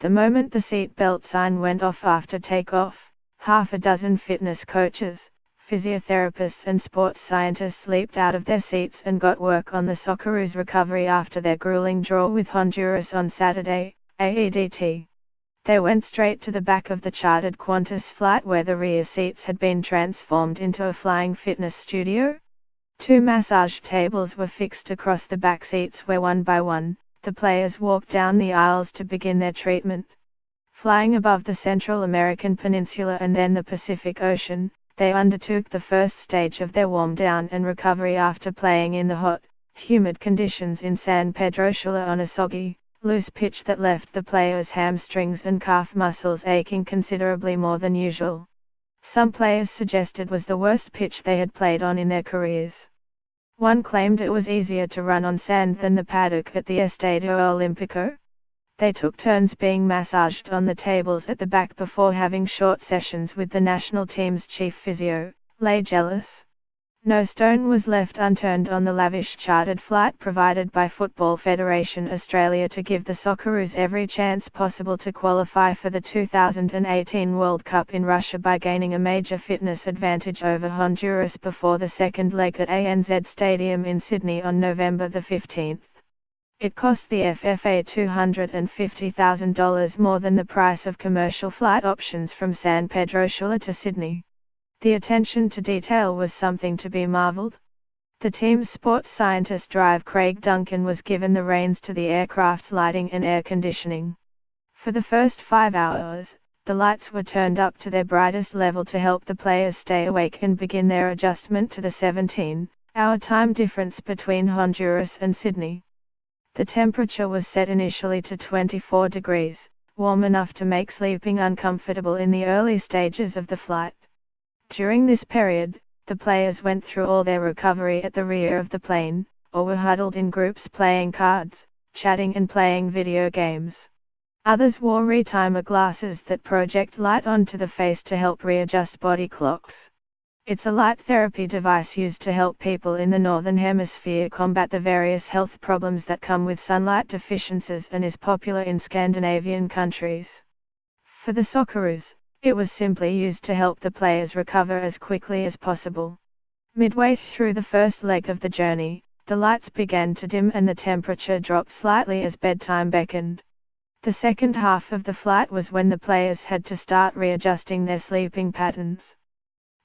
The moment the seat belt sign went off after takeoff, half a dozen fitness coaches, physiotherapists and sports scientists leaped out of their seats and got work on the Socceroos' recovery after their grueling draw with Honduras on Saturday, AEDT. They went straight to the back of the chartered Qantas flight where the rear seats had been transformed into a flying fitness studio. 2 massage tables were fixed across the back seats where one by one, the players walked down the aisles to begin their treatment. Flying above the Central American peninsula and then the Pacific Ocean, they undertook the first stage of their warm-down and recovery after playing in the hot, humid conditions in San Pedro Sula on a soggy, loose pitch that left the players' hamstrings and calf muscles aching considerably more than usual. Some players suggested was the worst pitch they had played on in their careers. One claimed it was easier to run on sand than the paddock at the Estadio Olímpico. They took turns being massaged on the tables at the back before having short sessions with the national team's chief physio, lavish. No stone was left unturned on the lavish chartered flight provided by Football Federation Australia to give the Socceroos every chance possible to qualify for the 2018 World Cup in Russia by gaining a major fitness advantage over Honduras before the second leg at ANZ Stadium in Sydney on November the 15th. It cost the FFA $250,000 more than the price of commercial flight options from San Pedro Sula to Sydney. The attention to detail was something to be marvelled. The team's sports scientist driver Craig Duncan was given the reins to the aircraft's lighting and air conditioning. For the first 5 hours, the lights were turned up to their brightest level to help the players stay awake and begin their adjustment to the 17-hour time difference between Honduras and Sydney. The temperature was set initially to 24 degrees, warm enough to make sleeping uncomfortable in the early stages of the flight. During this period, the players went through all their recovery at the rear of the plane, or were huddled in groups playing cards, chatting and playing video games. Others wore retimer glasses that project light onto the face to help readjust body clocks. It's a light therapy device used to help people in the Northern Hemisphere combat the various health problems that come with sunlight deficiencies and is popular in Scandinavian countries. For the Socceroos, it was simply used to help the players recover as quickly as possible. Midway through the first leg of the journey, the lights began to dim and the temperature dropped slightly as bedtime beckoned. The second half of the flight was when the players had to start readjusting their sleeping patterns.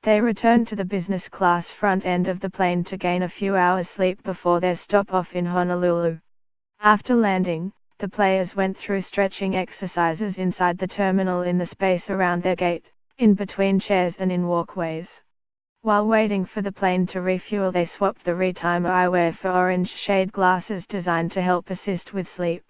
They returned to the business class front end of the plane to gain a few hours sleep before their stop off in Honolulu. After landing, the players went through stretching exercises inside the terminal in the space around their gate, in between chairs and in walkways. While waiting for the plane to refuel, they swapped the retimer eyewear for orange shade glasses designed to help assist with sleep.